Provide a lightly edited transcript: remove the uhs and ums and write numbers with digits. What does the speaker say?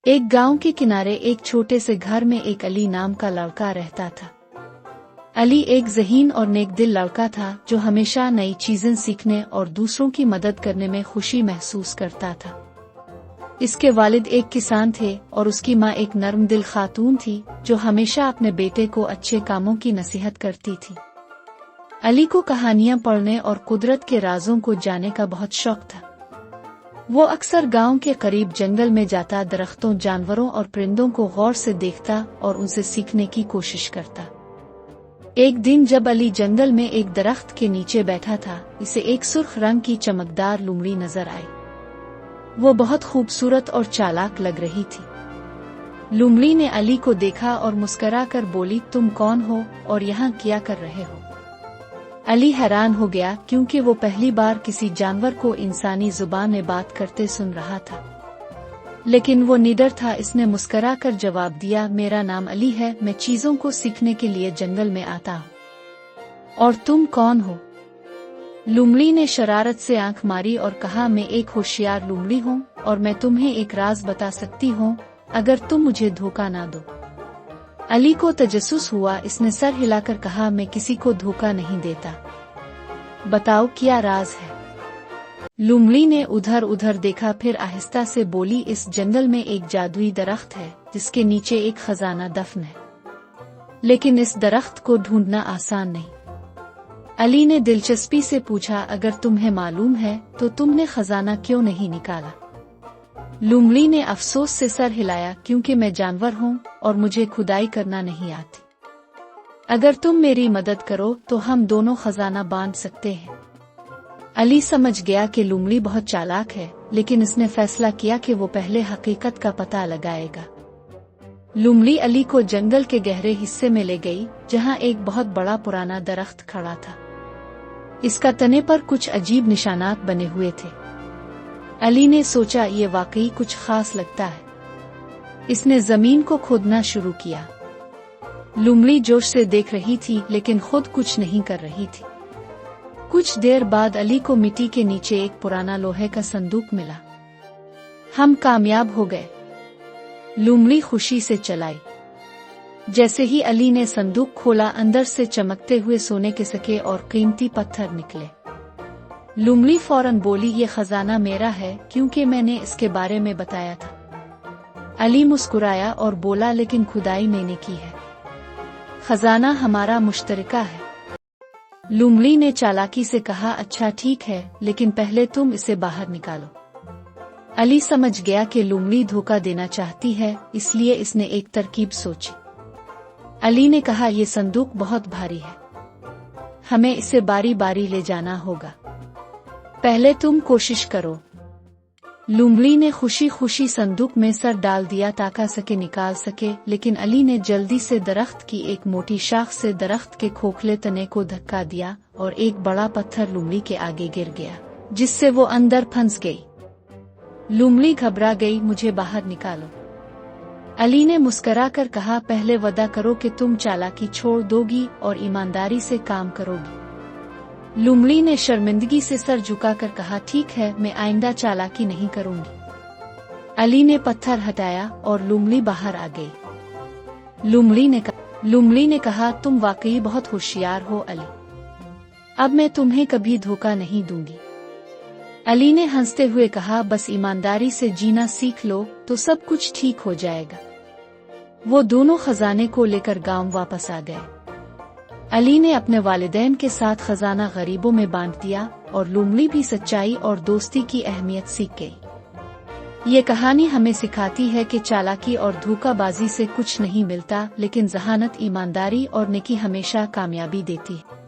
एक गांव के किनारे एक छोटे से घर में एक अली नाम का लड़का रहता था। अली एक ज़हीन और नेक दिल लड़का था जो हमेशा नई चीजें सीखने और दूसरों की मदद करने में खुशी महसूस करता था। इसके वालिद एक किसान थे और उसकी माँ एक नर्म दिल खातून थी जो हमेशा अपने बेटे को अच्छे कामों की नसीहत करती थी। अली को कहानियां पढ़ने और कुदरत के राजों को जानने का बहुत शौक था। वो अक्सर गांव के करीब जंगल में जाता, दरख्तों, जानवरों और परिंदों को गौर से देखता और उनसे सीखने की कोशिश करता। एक दिन जब अली जंगल में एक दरख्त के नीचे बैठा था, इसे एक सुर्ख रंग की चमकदार लोमड़ी नजर आई। वो बहुत खूबसूरत और चालाक लग रही थी। लोमड़ी ने अली को देखा और मुस्कुरा कर बोली, तुम कौन हो और यहाँ क्या कर रहे हो? अली हैरान हो गया क्योंकि वो पहली बार किसी जानवर को इंसानी जुबान में बात करते सुन रहा था। लेकिन वो निडर था। इसने मुस्कुरा कर जवाब दिया, मेरा नाम अली है, मैं चीजों को सीखने के लिए जंगल में आता हूँ। और तुम कौन हो? लोमड़ी ने शरारत से आंख मारी और कहा, मैं एक होशियार लोमड़ी हूँ और मैं तुम्हें एक राज बता सकती हूँ अगर तुम मुझे धोखा ना दो। अली को तजस्सुस हुआ। इसने सर हिलाकर कहा, मैं किसी को धोखा नहीं देता। बताओ क्या राज है? लोमड़ी ने उधर उधर देखा, फिर आहिस्ता से बोली, इस जंगल में एक जादुई दरख्त है जिसके नीचे एक खजाना दफन है, लेकिन इस दरख्त को ढूंढना आसान नहीं। अली ने दिलचस्पी से पूछा, अगर तुम्हें मालूम है तो तुमने खजाना क्यों नहीं निकाला? लोमड़ी ने अफसोस से सर हिलाया, क्योंकि मैं जानवर हूँ और मुझे खुदाई करना नहीं आती। अगर तुम मेरी मदद करो तो हम दोनों खजाना बांध सकते हैं। अली समझ गया कि लोमड़ी बहुत चालाक है, लेकिन इसने फैसला किया कि वो पहले हकीकत का पता लगाएगा। लोमड़ी अली को जंगल के गहरे हिस्से में ले गई, जहाँ एक बहुत बड़ा पुराना दरख्त खड़ा था। इसका तने पर कुछ अजीब निशानात बने हुए थे। अली ने सोचा, ये वाकई कुछ खास लगता है। इसने जमीन को खोदना शुरू किया। लोमड़ी जोश से देख रही थी, लेकिन खुद कुछ नहीं कर रही थी। कुछ देर बाद अली को मिट्टी के नीचे एक पुराना लोहे का संदूक मिला। हम कामयाब हो गए, लोमड़ी खुशी से चलाई। जैसे ही अली ने संदूक खोला, अंदर से चमकते हुए सोने के सिक्के और कीमती पत्थर निकले। लोमड़ी फौरन बोली, ये खजाना मेरा है क्योंकि मैंने इसके बारे में बताया था। अली मुस्कुराया और बोला, लेकिन खुदाई मैंने की है, खजाना हमारा मुश्तरका है। लोमड़ी ने चालाकी से कहा, अच्छा ठीक है, लेकिन पहले तुम इसे बाहर निकालो। अली समझ गया कि लोमड़ी धोखा देना चाहती है, इसलिए इसने एक तरकीब सोची। अली ने कहा, ये संदूक बहुत भारी है, हमें इसे बारी बारी ले जाना होगा। पहले तुम कोशिश करो। लोमड़ी ने खुशी खुशी संदूक में सर डाल दिया ताकि सके निकाल सके, लेकिन अली ने जल्दी से दरख्त की एक मोटी शाख से दरख्त के खोखले तने को धक्का दिया और एक बड़ा पत्थर लोमड़ी के आगे गिर गया, जिससे वो अंदर फंस गई। लोमड़ी घबरा गई, मुझे बाहर निकालो। अली ने मुस्कुरा कर कहा, पहले वादा करो कि तुम चालाकी छोड़ दोगी और ईमानदारी से काम करोगी। लोमड़ी ने शर्मिंदगी से सर झुकाकर कहा, ठीक है, मैं आइंदा चालाकी नहीं करूंगी। अली ने पत्थर हटाया और लोमड़ी बाहर आ गई। लोमड़ी ने कहा, तुम वाकई बहुत होशियार हो अली, अब मैं तुम्हें कभी धोखा नहीं दूंगी। अली ने हंसते हुए कहा, बस ईमानदारी से जीना सीख लो तो सब कुछ ठीक हो जाएगा। वो दोनों खजाने को लेकर गांव वापस आ गए। अली ने अपने वालिदैन के साथ खजाना गरीबों में बांट दिया और लोमड़ी भी सच्चाई और दोस्ती की अहमियत सीख गई। ये कहानी हमें सिखाती है कि चालाकी और धोखाबाजी से कुछ नहीं मिलता, लेकिन जहानत, ईमानदारी और नेकी हमेशा कामयाबी देती है।